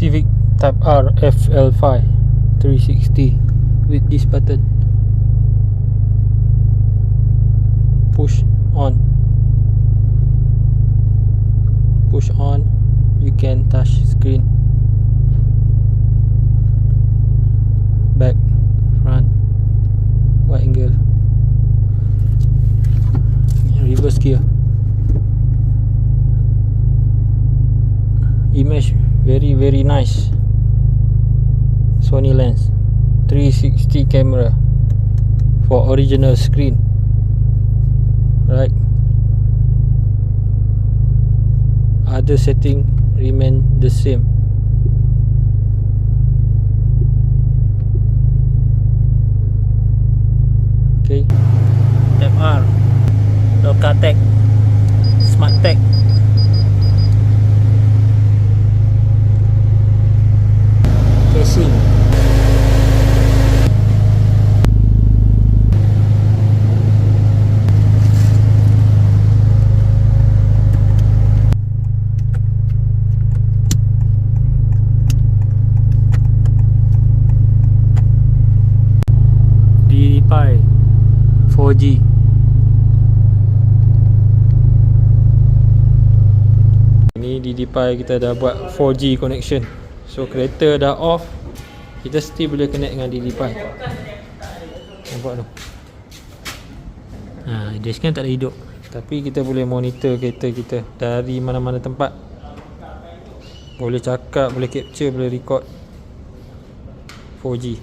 Civic Type R FL5 360 with this button. Push on. Push on, you can touch screen. Back, front, wide angle, reverse gear. Image very nice. Sony lens, 360 camera for original screen, right? Other setting remain the same. Okay, Type R, Locatech, Smart Tech. Casing, DDPi 4G. Ini DDPi kita dah buat 4G connection. So kereta dah off, kita still boleh connect dengan DDPi. Nampak tu? Dashcam tak ada hidup, tapi kita boleh monitor kereta kita dari mana-mana tempat. Boleh cakap, boleh capture, boleh record 4G.